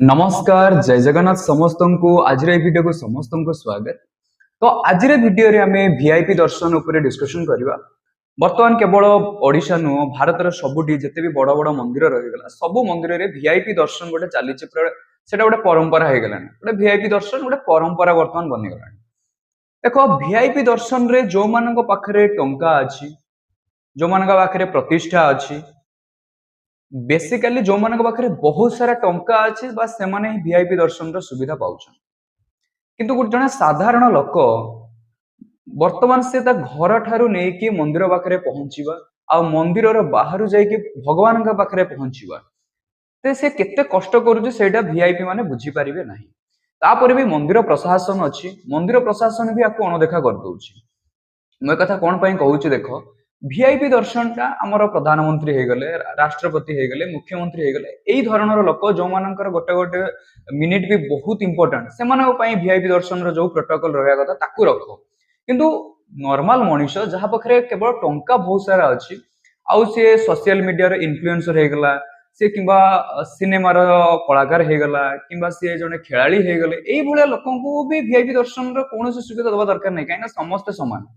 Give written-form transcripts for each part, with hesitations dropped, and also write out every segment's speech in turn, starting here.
नमस्कार जय जगन्नाथ समस्त को आज वीडियो को समस्त को स्वागत। तो आज वीडियो रे आमे वीआईपी दर्शन उपरे डिस्कशन करबा। वर्तमान केवल ओडिशा नु भारत रो सबुठी जते भी बड़ बड़ मंदिर रहि गला सब मंदिर रे वीआईपी दर्शन गोटे चली सेटा गोटे परंपरा हे गलानी। गोटे वीआईपी दर्शन गोटे परंपरा वर्तमान बनि गलानी। देखो वीआईपी दर्शन रे जो मानक पाखरे टंका अछि, जो मानक पाखरे प्रतिष्ठा अछि, बेसिकली जो मानक पाखरे बहुत सारा टंका अछि बा सेमाने ही वीआईपी दर्शन रो सुविधा पाउछन। किंतु गोटे जने साधारण लोक वर्तमान से ता घर ठारू नेकी मंदिर पाखरे पहुंचीबा आ मंदिर रो बाहरु जाईकी भगवान का पाखरे पहुंचीबा ते से केते कष्ट करूची सेटा वीआईपी माने बुझी परिबे नाही। तापर भी मंदिर प्रशासन अछि, मंदिर प्रशासन भी आको अनदेखा कर दउची। मैं कथा कोन पई कहूची देखो वीआईपी दर्शन टा हमर प्रधानमंत्री हे गले, राष्ट्रपति हे गले, मुख्यमंत्री हे गले एई धरणर लोक जो मानकर गोटे गोटे मिनिट भी बहुत इंपोर्टेंट से मानक पई वीआईपी दर्शन रो जो प्रोटोकॉल रहया कथा ताकू रखो। किंतु नॉर्मल मनुष्य जहा पखरे केवल टंका बहुत सारा अछि आउ से सोशल मीडिया रे इन्फ्लुएंसर हे गला से किंबा सिनेमा रो कलाकार हे गला किंबा से जने खेलाड़ी हे गले एई भले लोकन को भी वीआईपी दर्शन रो कोनोसी सुविधा दबा दरकार नै काइना समस्त समान।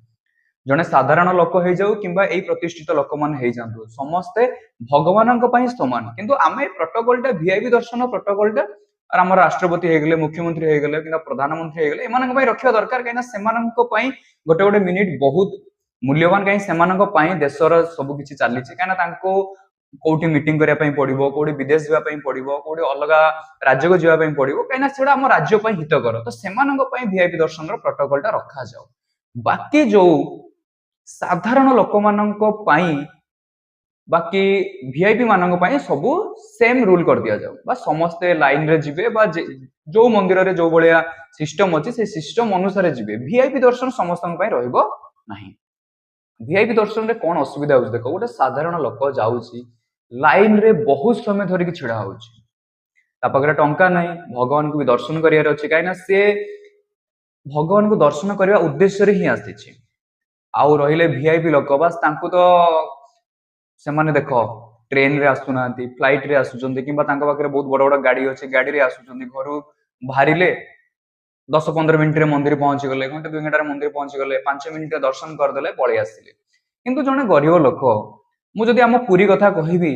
जने साधारण लोक हो जाऊ किंबा एई प्रतिष्ठित लोक मान हे जांतु समस्ते भगवानक पई समान। किंतु आमे प्रोटोकॉल टा वीआईपी दर्शन प्रोटोकॉल टा और हमर राष्ट्रपति हे गले, मुख्यमंत्री हे गले किंबा प्रधानमंत्री हे गले एमानक पई रखिया दरकार काइना सेमानक पई गोटे गोटे मिनिट बहुत मूल्यवान काई सेमानक पई देशर सब किछि चालिछि काइना तांको कोठी मीटिंग करिया पई पडिबो, कोठी विदेश जिवा पई पडिबो, कोठी अलगा राज्य को जिवा पई पडिबो काइना सेडा हम राज्य पई हितकर तो सेमानक पई वीआईपी दर्शन रो प्रोटोकॉल टा रखा जाऊ। बाकी जो साधारण लोक मानक पाई बाकी वीआईपी मानक पाई सब सेम रूल कर दिया जाऊ बा समस्ते लाइन रे जिबे बा जो मंदिर रे जो बलिया सिस्टम अछि से सिस्टम अनुसार जिबे वीआईपी दर्शन समस्त पाई रहइबो नाही। वीआईपी दर्शन रे कोन असुविधा होछ देखो गोटे साधारण लोक जाउची लाइन रे बहुत समय धरि कि छिडा होउची ता पगरे टंका नाही भगवान को भी दर्शन करियार अछि काइना से भगवान को दर्शन करिया उद्देश्य रे ही आसीची। आउ रहिले वीआईपी लोक बस तांको तो से माने देखो ट्रेन रे आसुनांती, फ्लाइट रे आसुचंती किंबा तांका पाखरे बहुत बड़ बड़ गाड़ी अछि गाड़ी रे आसुचंती घरु बाहरिले 10-15 मिनिट रे मंदिर पहुंची गले, घंटे 2 घंटा रे मंदिर पहुंची गले, 5 मिनिट रे दर्शन कर देले पळी आसिले। किंतु जने गरीब लोक मु जदी हम पुरी कथा कहिबी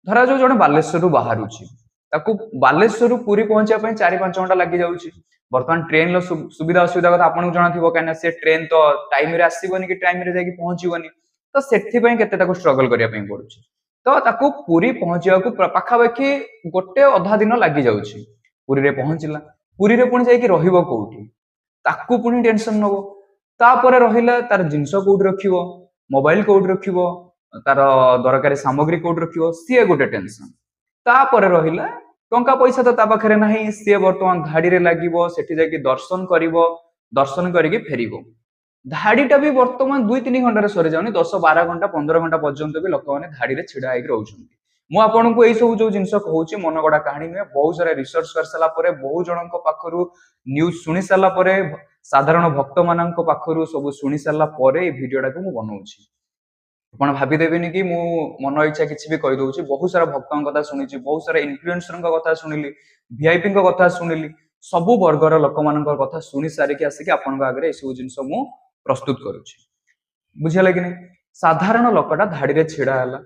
धरा जो जने बालेश्वर रु बाहरुची ताकू बालेश्वर रु पुरी पहुंचिया पई 4-5 घंटा लागि जाउची। वर्तमान ट्रेन लो सुविधा असुविधा कथा आपन जणा थिबो काइना से ट्रेन तो टाइम रे आसीबोनी कि टाइम रे जाकी पहुंचीबोनी तो सेठी पई केते ताको स्ट्रगल करिया पई पडुची। तो ताकू पुरी पहुंचिया को पाखा बाकी गोटे अधा दिन लागि जाउची। पुरी रे पहुंचिला पुरी रे पुणी जाकी रहिबो कोउठी ताकू पुणी टेंशन नबो तापरे रहिला तार जिंस कोउठी रखिबो, मोबाइल कोउठी रखिबो, तार दरकारी सामग्री कोउठी रखिबो सिए गोटे टेंशन। तापरे रहिला टंका पैसा तो ता पाखरे नाही सी वर्तमान धाड़ी रे लागिबो सेठी जाकी दर्शन करिवो, दर्शन करिके फेरिबो। धाड़ीटा भी वर्तमान 2-3 घंटा रे सरी जाउनी 10-12 घंटा 15 घंटा पर्यंत भी लोक माने धाड़ी रे छिडा आइक रहउछन्ती। मु आपन को एई सब जो जिंस कहूची मन गडा कहानी नुए बहुत सारा रिसर्च कर सला परे बहुत जनक पाखरु न्यूज सुनि सला परे साधारण भक्त मानक पाखरु सब सुनि सला परे ए वीडियोटा को मु बनाउची। आपण भाबी देबेनी कि मु मन इच्छा किछि भी कहि दउची बहुत सारा भक्तन कथा सुनिची, बहुत सारा इन्फ्लुएंसर कथा सुनिली, वीआईपी कथा सुनिली, सब वर्गर लोक मानक कथा सुनि सारी के आसी के आपण आगरे ए सब जिंस मु प्रस्तुत करूची। बुझिया कि नहीं साधारण लोकटा धाड़ी रे छिडा हला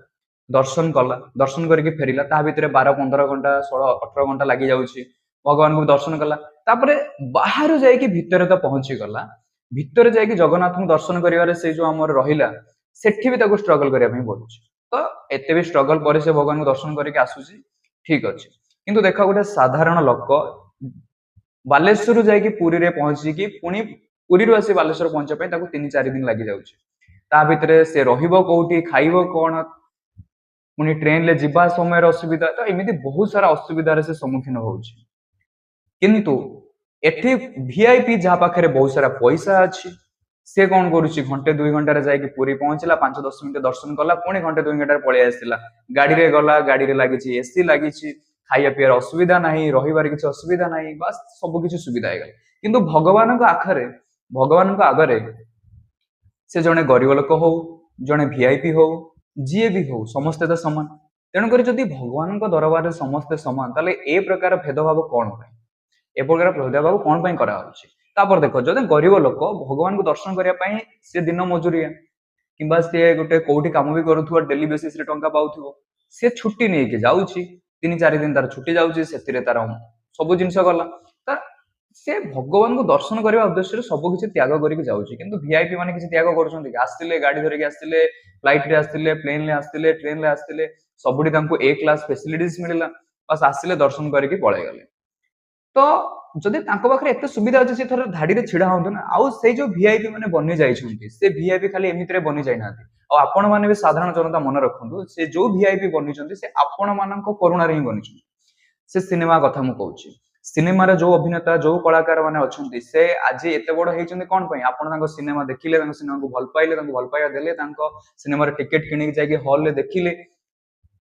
दर्शन कला दर्शन करके फेरिला ता भितरे 12-15 घंटा 16-18 घंटा लागि जाउची भगवान को दर्शन कला तापरे बाहर जाई कि भितरे तो पहुंची गला भितरे जाई कि जगन्नाथ को दर्शन करिवारे से जो हमर रहिला सेठी भी ताको स्ट्रगल करिया पई पडुची। तो एते भी स्ट्रगल परे से भगवान को दर्शन करके आसुची ठीक अछि। किंतु देखा गोटे साधारण लोक बालेश्वर जाई कि पुरी रे पहुंची कि पुणी पुरी रु आसी बालेश्वर पहुंचा पई ताको 3-4 दिन लागि जाउची। ता भितरे से रहिबो कोउठी खाइबो कोन पुणी ट्रेन ले जिबा समय असुविधा तो एमिति बहुत सारा असुविधा रे से सम्मुखीन होउची। किंतु एठी वीआईपी जहा पाखरे बहुत सारा पैसा अछि से कोन करूची घंटे 2 घंटा रे जाई कि पुरी पहुंचला 5-10 मिनिट दर्शन कला पुणी घंटे 2 घंटा रे पळी आसिला गाड़ी रे गला गाड़ी रे लागिची एसी लागिची खाइया पियर असुविधा नाही रहिबार किछ असुविधा नाही बस सब किछ सुविधा हे गला। किंतु भगवान को आखरे भगवान को आगरे से जने गरीब लोक हो जने वीआईपी हो जीए भी हो समस्त तो समान ତେଣୁକରି ଯଦି ଭଗବାନଙ୍କ ଦରବାରରେ ସମସ୍ତେ ସମାନ ତାହେଲେ ଏ ପ୍ରକାର ଭେଦଭାବ କଣ ପାଇଁ ଏ ପ୍ରକାର ଭେଦଭାବ କଣ ପାଇଁ କରାହଉଛି। ତାପରେ ଦେଖ ଯଦି ଗରିବ ଲୋକ ଭଗବାନଙ୍କୁ ଦର୍ଶନ କରିବା ପାଇଁ ସେ ଦିନ ମଜୁରିଆ କିମ୍ବା ସିଏ ଗୋଟେ କୋଉଠି କାମ ବି କରୁଥିବ ଡେଲି ବେସିସ ରେ ଟଙ୍କା ପାଉଥିବ ସେ ଛୁଟି ନେଇକି ଯାଉଛି 3-4 ଦିନ ତାର ଛୁଟି ଯାଉଛି ସେଥିରେ ତାର ସବୁ ଜିନିଷ ଗଲା ତ ସେ ଭଗବାନଙ୍କୁ ଦର୍ଶନ କରିବା ଉଦ୍ଦେଶ୍ୟରେ ସବୁ କିଛି ତ୍ୟାଗ କରିକି ଯାଉଛି। କିନ୍ତୁ ଭିଆଇପି ମାନେ କିଛି ତ୍ୟାଗ କରୁଛନ୍ତି କି ଆସିଲେ ଗାଡି ଧରିକି ଆସିଲେ ଫ୍ଲାଇଟ ରେ ଆସିଲେ ପ୍ଲେନ ରେ ଆସିଲେ ଟ୍ରେନ ରେ ଆସିଲେ ସବୁଠି ତାଙ୍କୁ ଏ କ୍ଲାସ ଫେସିଲିଟିଜ ମିଳିଲା ବାସ୍ ଆସିଲେ ଦର୍ଶନ କରିକି ପଳେଇଗଲେ। ତ ଯଦି ତାଙ୍କ ପାଖରେ ଏତେ ସୁବିଧା ଅଛି ସେ ଥରେ ଧାଡିରେ ଛିଡା ହୁଅନ୍ତୁ ନା। ଆଉ ସେଇ ଯୋଉ ଭିଆଇପି ମାନେ ବନି ଯାଇଛନ୍ତି ସେ ଭିଆଇପି ଖାଲି ଏମିତିରେ ବନି ଯାଇନାହାନ୍ତି ଆଉ ଆପଣ ମାନେ ବି ସାଧାରଣ ଜନତା ମନେ ରଖନ୍ତୁ ସେ ଯୋଉ ଭିଆଇପି ବନିଛନ୍ତି ସେ ଆପଣ ମାନଙ୍କ କରୁଣାରେ ହିଁ ବନିଛନ୍ତି। ସେ ସିନେମା କଥା ମୁଁ କହୁଛି ସିନେମାରେ ଯୋଉ ଅଭିନେତା ଯୋଉ କଳାକାର ମାନେ ଅଛନ୍ତି ସେ ଆଜି ଏତେ ବଡ ହେଇଛନ୍ତି କଣ ପାଇଁ ଆପଣ ତାଙ୍କ ସିନେମା ଦେଖିଲେ ତାଙ୍କ ସିନେମାକୁ ଭଲ ପାଇଲେ ତାଙ୍କୁ ଭଲ ପାଇବା ଦେଲେ ତାଙ୍କ ସିନେମାରେ ଟିକେଟ କିଣିକି ଯାଇକି ହଲରେ ଦେଖିଲେ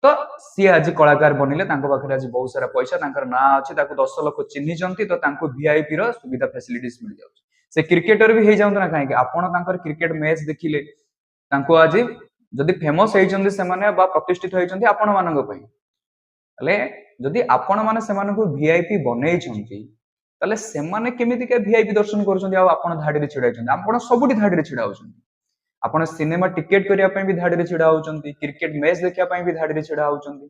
ତ ସିଏ ଆଜି କଳାକାର ବନିଲେ ତାଙ୍କ ପାଖରେ ଆଜି ବହୁତ ସାରା ପଇସା ତାଙ୍କର ନାଁ ଅଛି ତାକୁ 10 ଲୋକ ଚିହ୍ନିଛନ୍ତି ତ ତାଙ୍କୁ ଭିଆଇପି ର ସୁବିଧା ଫ୍ୟାସିଲିଟିଜ ମିଳିଯାଉଛି। ସେ କ୍ରିକେଟର ବି ହେଇଯାଆନ୍ତୁ ନା କାହିଁକି ଆପଣ ତାଙ୍କର କ୍ରିକେଟ ମ୍ୟାଚ ଦେଖିଲେ ତାଙ୍କୁ ଆଜି ଯଦି ଫେମସ ହେଇଛନ୍ତି ସେମାନେ ବା ପ୍ରତିଷ୍ଠିତ ହେଇଛନ୍ତି ଆପଣ ମାନଙ୍କ ପାଇଁ ତାହେଲେ ଯଦି ଆପଣ ମାନେ ସେମାନଙ୍କୁ ଭିଆଇପି ବନେଇଛନ୍ତି ତାହେଲେ ସେମାନେ କେମିତିକା ଭିଆଇପି ଦର୍ଶନ କରୁଛନ୍ତି ଆଉ ଆପଣ ଧାଡିରେ ଛିଡା ହେଇଛନ୍ତି ଆପଣ ସବୁଠି ଧାଡିରେ ଛିଡା ହଉଛନ୍ତି। ଆପଣ ସିନେମା ଟିକେଟ କରିବା ପାଇଁ ବି ଧାଡିରେ ଛିଡା ହଉଛନ୍ତି କ୍ରିକେଟ ମ୍ୟାଚ ଦେଖିବା ପାଇଁ ବି ଧାଡିରେ ଛିଡା ହଉଛନ୍ତି।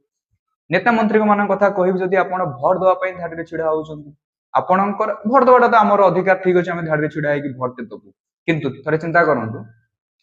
ନେତା ମନ୍ତ୍ରୀଙ୍କ ମାନଙ୍କ କଥା କହିବି ଯଦି ଆପଣ ଭୋଟ ଦେବା ପାଇଁ ଧାଡିରେ ଛିଡା ହଉଛନ୍ତି ଆପଣଙ୍କର ଭୋଟ ଦେବାଟା ତ ଆମର ଅଧିକାର ଠିକ ଅଛି ଆମେ ଧାଡିରେ ଛିଡା ହେଇକି ଭୋଟ ଦେବୁ କିନ୍ତୁ ଥରେ ଚିନ୍ତା କରନ୍ତୁ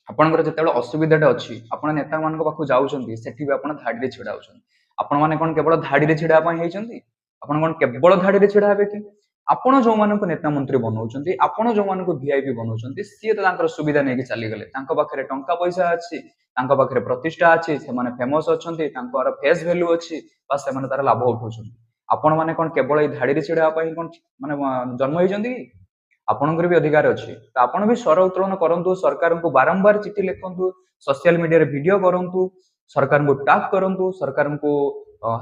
ଆପଣଙ୍କର ଯେତେବେଳେ ଅସୁବିଧାଟା ଅଛି ଆପଣ ନେତା ମାନଙ୍କ ପାଖକୁ ଯାଉଛନ୍ତି ସେଠି ବି ଆପଣ ଧାଡିରେ ଛିଡା ହଉଛନ୍ତି। ଆପଣ ମାନେ କଣ କେବଳ ଧାଡିରେ ଛିଡା ପାଇଁ ହେଇଛନ୍ତି ଆପଣ କଣ କେବଳ ଧାଡିରେ ଛିଡା ହେବେ କି ଆପଣ ଯୋଉମାନଙ୍କୁ ନେତା ମନ୍ତ୍ରୀ ବନଉଛନ୍ତି ଆପଣ ଯୋଉମାନଙ୍କୁ ଭିଆଇପି ବନଉଛନ୍ତି ସିଏ ତ ତାଙ୍କର ସୁବିଧା ନେଇକି ଚାଲିଗଲେ ତାଙ୍କ ପାଖରେ ଟଙ୍କା ପଇସା ଅଛି ତାଙ୍କ ପାଖରେ ପ୍ରତିଷ୍ଠା ଅଛି ସେମାନେ ଫେମସ ଅଛନ୍ତି ତାଙ୍କର ଫେସ୍ ଭ୍ୟାଲୁ ଅଛି ବା ସେମାନେ ତାର ଲାଭ ଉଠାଉଛନ୍ତି। ଆପଣ ମାନେ କଣ କେବଳ ଏଇ ଧାଡିରେ ଛିଡା ହେବା ପାଇଁ କଣ ମାନେ ଜନ୍ମ ହେଇଛନ୍ତି କି ଆପଣଙ୍କର ବି ଅଧିକାର ଅଛି ତ ଆପଣ ବି ସ୍ୱର ଉତ୍ତୋଳନ କରନ୍ତୁ ସରକାରଙ୍କୁ ବାରମ୍ବାର ଚିଠି ଲେଖନ୍ତୁ ସୋସିଆଲ ମିଡିଆରେ ଭିଡିଓ କରନ୍ତୁ ସରକାରଙ୍କୁ ଟାଗ କରନ୍ତୁ ସରକାରଙ୍କୁ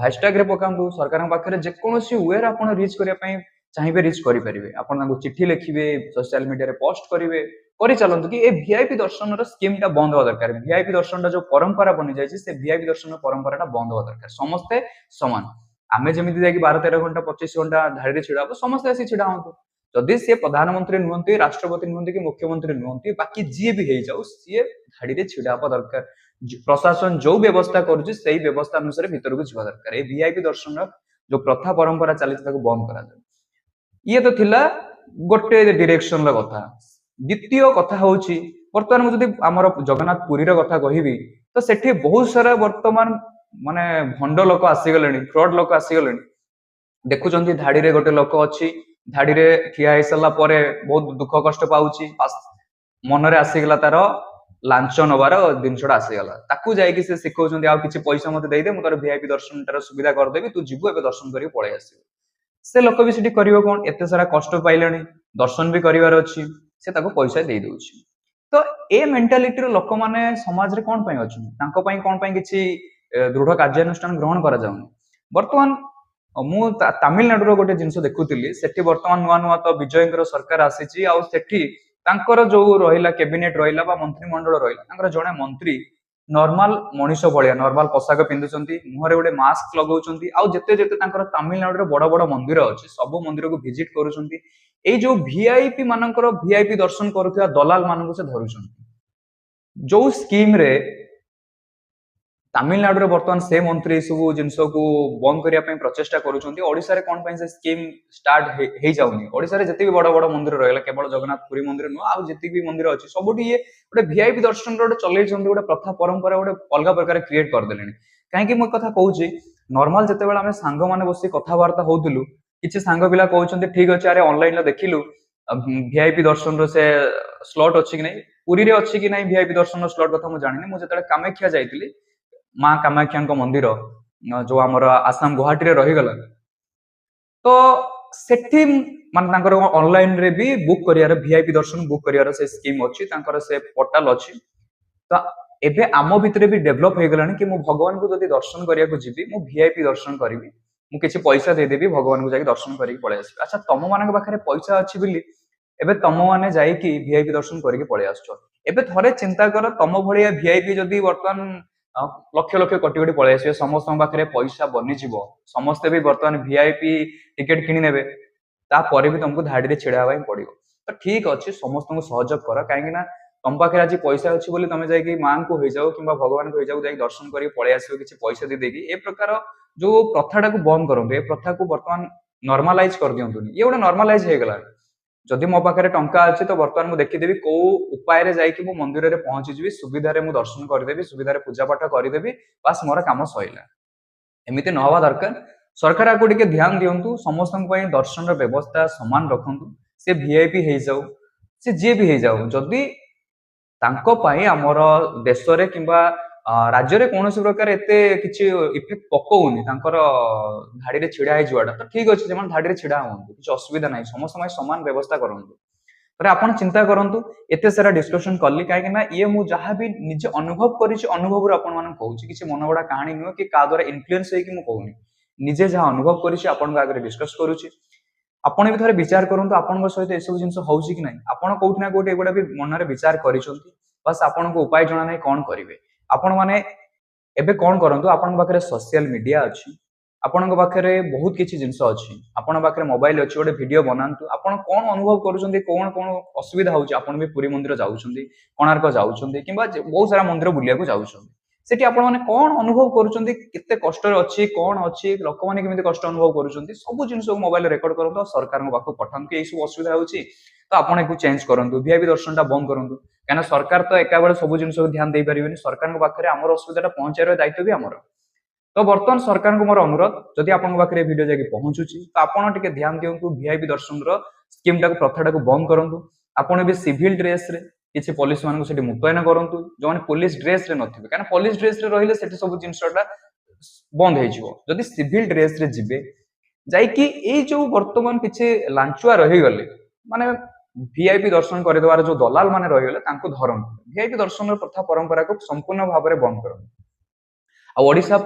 ହାସଟ୍ୟାଗ ରେ ପକାନ୍ତୁ ସରକାରଙ୍କ ପାଖରେ ଯେକୌଣସି ୱେରେ ଆପଣ ରିଚ୍ କରିବା ପାଇଁ ଚାହିଁବେ ରିଚ୍ କରିପାରିବେ ଆପଣ ତାଙ୍କୁ ଚିଠି ଲେଖିବେ ସୋସିଆଲ ମିଡିଆରେ ପୋଷ୍ଟ କରିବେ କରିଚାଲନ୍ତୁ କି ଏ ଭିଆଇପି ଦର୍ଶନର ସ୍କିମ୍ ଟା ବନ୍ଦ ହବା ଦରକାର ଭିଆଇପି ଦର୍ଶନଟା ଯୋଉ ପରମ୍ପରା ବନିଯାଇଛି ସେ ଭିଆଇପି ଦର୍ଶନ ପରମ୍ପରାଟା ବନ୍ଦ ହବା ଦରକାର ସମସ୍ତେ ସମାନ ଆମେ ଯେମିତି ଯାଇକି 12-13 ଘଣ୍ଟା 25 ଘଣ୍ଟା ଧାଡିରେ ଛିଡା ହବୁ ସମସ୍ତେ ଆସି ଛିଡା ହୁଅନ୍ତୁ ଯଦି ସିଏ ପ୍ରଧାନମନ୍ତ୍ରୀ ନୁହନ୍ତି ରାଷ୍ଟ୍ରପତି ନୁହନ୍ତି କି ମୁଖ୍ୟମନ୍ତ୍ରୀ ନୁହନ୍ତି ବାକି ଯିଏ ବି ହେଇଯାଉ ସିଏ ଧାଡିରେ ଛିଡା ହବା ଦରକାର ପ୍ରଶାସନ ଯୋଉ ବ୍ୟବସ୍ଥା କରୁଛି ସେଇ ବ୍ୟବସ୍ଥା ଅନୁସାରେ ଭିତରକୁ ଯିବା ଦରକାର ଏଇ ଭିଆଇପି ଦର୍ଶନର ଯୋଉ ପ୍ରଥା ପରମ୍ପରା ଚାଲିଛି ତାକୁ ବନ୍ଦ କରାଯାଉ। ଇଏ ତ ଥିଲା ଗୋଟେ ଡିରେକ୍ସନ ର କଥା ଦ୍ୱିତୀୟ କଥା ହଉଛି ବର୍ତ୍ତମାନ ମୁଁ ଯଦି ଆମର ଜଗନ୍ନାଥ ପୁରୀର କଥା କହିବି ତ ସେଠି ବହୁତ ସାରା ବର୍ତ୍ତମାନ ମାନେ ଭଣ୍ଡ ଲୋକ ଆସିଗଲେଣି ଫ୍ରଡ ଲୋକ ଆସିଗଲେଣି ଦେଖୁଛନ୍ତି ଧାଡିରେ ଗୋଟେ ଲୋକ ଅଛି ଧାଡିରେ ଠିଆ ହେଇସାରିଲା ପରେ ବହୁତ ଦୁଃଖ କଷ୍ଟ ପାଉଛି ମନରେ ଆସିଗଲା ତାର ଲାଞ୍ଚ ନବାର ଜିନିଷଟା ଆସିଗଲା ତାକୁ ଯାଇକି ସେ ଶିଖଉଛନ୍ତି ଆଉ କିଛି ପଇସା ମତେ ଦେଇଦେ ମୁଁ ତୋର ଭିଆଇପି ଦର୍ଶନଟାର ସୁବିଧା କରିଦେବି ତୁ ଯିବୁ ଏବେ ଦର୍ଶନ କରିକି ପଳେଇ ଆସିବୁ ସେ ଲୋକ ବି ସେଠି କରିବ କଣ ଏତେ ସାରା କଷ୍ଟ ପାଇଲାଣି ଦର୍ଶନ ବି କରିବାର ଅଛି ସେ ତାକୁ ପଇସା ଦେଇ ଦଉଛି ତ ଏ ମେଣ୍ଟାଲିଟିର ଲୋକମାନେ ସମାଜରେ କଣ ପାଇଁ ଅଛନ୍ତି ତାଙ୍କ ପାଇଁ କଣ ପାଇଁ କିଛି ଦୃଢ କାର୍ଯ୍ୟାନୁଷ୍ଠାନ ଗ୍ରହଣ କରାଯାଉନି। ବର୍ତ୍ତମାନ ମୁଁ ତାମିଲନାଡୁର ଗୋଟେ ଜିନିଷ ଦେଖୁଥିଲି ସେଠି ବର୍ତ୍ତମାନ ନୂଆ ନୂଆ ତ ବିଜୟଙ୍କର ସରକାର ଆସିଛି ଆଉ ସେଠି ତାଙ୍କର ଯୋଉ ରହିଲା କ୍ୟାବିନେଟ ରହିଲା ବା ମନ୍ତ୍ରିମଣ୍ଡଳ ରହିଲା ତାଙ୍କର ଜଣେ ମନ୍ତ୍ରୀ ନର୍ମାଲ ମଣିଷ ଭଳିଆ ନର୍ମାଲ ପୋଷାକ ପିନ୍ଧୁଛନ୍ତି ମୁହଁରେ ଗୋଟେ ମାସ୍କ ଲଗାଉଛନ୍ତି ଆଉ ଯେତେ ଯେତେ ତାଙ୍କର ତାମିଲନାଡୁରେ ବଡ ବଡ ମନ୍ଦିର ଅଛି ସବୁ ମନ୍ଦିରକୁ ଭିଜିଟ କରୁଛନ୍ତି ଏଇ ଯୋଉ ଭିଆଇପି ମାନଙ୍କର ଭିଆଇପି ଦର୍ଶନ କରୁଥିବା ଦଲାଲ ମାନଙ୍କୁ ସେ ଧରୁଛନ୍ତି ଯୋଉ ସ୍କିମ ରେ ତାମିଲନାଡୁରେ ବର୍ତ୍ତମାନ ସେ ମନ୍ତ୍ରୀ ଏ ସବୁ ଜିନିଷକୁ ବନ୍ଦ କରିବା ପାଇଁ ପ୍ରଚେଷ୍ଟା କରୁଛନ୍ତି ଓଡିଶାରେ କଣ ପାଇଁ ସେ ସ୍କିମ ଷ୍ଟାର୍ଟ ହେଇଯାଉନି ଓଡିଶାରେ ଯେତିକି ବଡ ବଡ ମନ୍ଦିର ରହିଲା କେବଳ ଜଗନ୍ନାଥ ପୁରୀ ମନ୍ଦିର ନୁହଁ ଆଉ ଯେତିକି ବି ମନ୍ଦିର ଅଛି ସବୁଠି ଇଏ ଗୋଟେ ଭିଆଇପି ଦର୍ଶନର ଗୋଟେ ଚଲେଇଛନ୍ତି ଗୋଟେ ପ୍ରଥା ପରମ୍ପରା ଗୋଟେ ଅଲଗା ପ୍ରକାର କ୍ରିଏଟ କରିଦେଲେଣି କାହିଁକି ମୁଁ କଥା କହୁଛି ନର୍ମାଲ ଯେତେବେଳେ ଆମେ ସାଙ୍ଗମାନେ ବସି କଥାବାର୍ତ୍ତା ହଉଥିଲୁ କିଛି ସାଙ୍ଗ ପିଲା କହୁଛନ୍ତି ଠିକ ଅଛି ଆରେ ଅନଲାଇନରେ ଦେଖିଲୁ ଭିଆଇପି ଦର୍ଶନର ସେ ସ୍ଲଟ ଅଛି କି ନାଇଁ ପୁରୀରେ ଅଛି କି ନାଇଁ ଭିଆଇପି ଦର୍ଶନର ସ୍ଲଟ କଥା ମୁଁ ଜାଣିନି ମୁଁ ଯେତେବେଳେ କାମାକ୍ଷା ଯାଇଥିଲି ମା କାମାକ୍ଷାଙ୍କ ମନ୍ଦିର ଯୋଉ ଆମର ଆସାମ ଗୁହାଟୀରେ ରହିଗଲା ତ ସେଠି ମାନେ ତାଙ୍କର ଅନଲାଇନ ରେ ବି ବୁକ୍ କରିବାର ଭିଆଇପି ଦର୍ଶନ ବୁକ୍ କରିବାର ସେ ସ୍କିମ୍ ଅଛି ତାଙ୍କର ସେ ପୋର୍ଟାଲ ଅଛି ତ ଏବେ ଆମ ଭିତରେ ବି ଡେଭଲପ ହେଇଗଲାଣି କି ମୁଁ ଭଗବାନଙ୍କୁ ଯଦି ଦର୍ଶନ କରିବାକୁ ଯିବି ମୁଁ ଭିଆଇପି ଦର୍ଶନ କରିବି ମୁଁ କିଛି ପଇସା ଦେଇଦେବି ଭଗବାନଙ୍କୁ ଯାଇକି ଦର୍ଶନ କରିକି ପଳେଇ ଆସିବି ଆଚ୍ଛା ତମ ମାନଙ୍କ ପାଖରେ ପଇସା ଅଛି ବୋଲି ଏବେ ତମ ମାନେ ଯାଇକି ଭିଆଇପି ଦର୍ଶନ କରିକି ପଳେଇ ଆସୁଛ ଏବେ ଥରେ ଚିନ୍ତା କର ତମ ଭଳିଆ ଭିଆଇପି ଯଦି ବର୍ତ୍ତମାନ लक्ष लक्ष कोटी कोटी पळै आसिबे समस्त पाखरे पैसा बनिଯିव समस्ते भी वर्तमान वीआईपी टिकेट किनी नेबे तापर भी तुमको धाड़ी रे छिड़ा होगा पड़ो तो ठीक अच्छे समस्त को सहयोग कर कहीं तुम पाखे आज पैसा अच्छी बोली तुम जाकि माँ को हो जाओ कि भगवान को हो जाओ दर्शन कर पलि आस किसी पैसा दे देगी ए प्रकार जो प्रथाटा को बंद करूँ ए प्रथा को बर्तमान नॉर्मलाइज कर दिंतु ये गोटे नॉर्मलाइज हो गला जदि मो पाखे टंका अच्छे तो बर्तमान मुझे देखीदेवी कौ उपाय जाकि मु मंदिर में पहुंचीजी सुविधा मुझे दर्शन करदेवी सुविधा पूजा पाठ करदेवी बास मोर काम सैला एमती न हवा दरकार सरकार आपको टिके ध्यान दिंतु समस्त दर्शन व्यवस्था समान रखु सी वीआईपी हो जाऊ सी जी भी हो जाऊ जदि आमर देश कि राज्य में कौन प्रकार एत कि इफेक्ट पकाउनी धाड़ी छिड़ा होगा तो ठीक अच्छे से धाड़ी छिड़ा हूँ किसी असुविधा ना समस्त समान व्यवस्था करूँ आप चिंता करूँ एत सारा डिस्कसन कली कहीं ये मुझे जहाँ भी निजे अनुभव करूँ कहूँ किसी मन गड़ा कहानी नुह कि क्या द्वारा इन्फ्लुएंस होगी कहूनी निजे जहाँ अनुभव कर डिस्कस करुच्ची आपण भी थे विचार करूँ आपण सहित यह सब जिन हो कि ना आपड़ कौटना कौटे एगुड़ा भी मन में विचार कर बस आपण को उपाय जना ना कौन करेंगे आपण मैंने एबे कौन करूँ आपण पाखे सोशल मीडिया अच्छी आपण पाखे बहुत किसी जिन अच्छी आपण पाखे मोबाइल अच्छी गोटे वीडियो बनातु आपड़ कौन अनुभव करुँच कौन कौन असुविधा होती भी पुरी मंदिर जाऊँगी कोणार्क जाऊँगी कि बहुत सारा मंदिर बुलिया जाऊँगी सेठी आपण मैंने कौन अनुभव करुँच केते कष्ट अच्छी कौन अच्छी लोक मैंने केमी कष्ट अनुभव करुँच सब जिन मोबाइल रेकर्ड करूँ सरकार पाखक पठातु ये सब असुविधा होती तो आपको चेंज करूँ वीआईपी दर्शन बंद करूँ कहीं सरकार तो एका बेले सब जिन ध्यान दे पारे सरकार पाखे आम असुविधा पहुंचार दायित्व भी आमर तो बर्तमान सरकार को मोर अनुरोध जदि आपन पाखे वीडियो जाके पहुंचुची तो आपन टिके ध्यान दियंतु वीआईपी दर्शन स्कीम टाको प्रथाटा को बंद करंतु आपन भी सिविल ड्रेस रे किसी पुलिस मान को मुतयन करंतु जो पुलिस ड्रेस रे नथिबे कारण पुलिस ड्रेस रे रहिले सेठी सब जिनसटा बंद हो जिवो जदि सिविल ड्रेस रे जिबे जाइकी ए जो वर्तमान किछि लांचुआ रहि गले माने वीआईपी दर्शन कर देवार जो दलाल माने रहि गले तांको धरंतु वीआईपी दर्शन प्रथा परंपरा को संपूर्ण भाव में बंद करंतु ओडिशा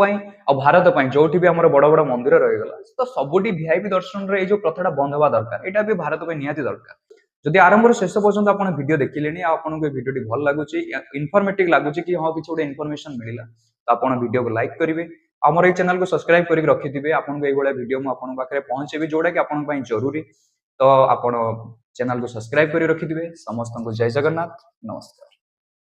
भारत जो भी आम बड़ बड़ मंदिर रहीगला तो सबुठी वीआईपी दर्शन रे जो प्रथाटा बंद हवा दरकार यहाँ भी भारत में निहाती दरकार जदि आरंभ शेष पर्यटन आप वीडियो देखिले आपको वीडियो भल लगुच इनफॉर्मेटिव लगुच कि हाँ किसी गोटे इनफॉरमेशन मिला तो आप वीडियो को लाइक करेंगे आमर ये चैनल को सब्सक्राइब करके रखिथे आपको ये वीडियो मुझे पाखे पहुंचेबी जोटा कि आपन जरूरी तो आप चैनल को सब्सक्राइब कर रखिथे समस्त को जय जगन्नाथ नमस्कार।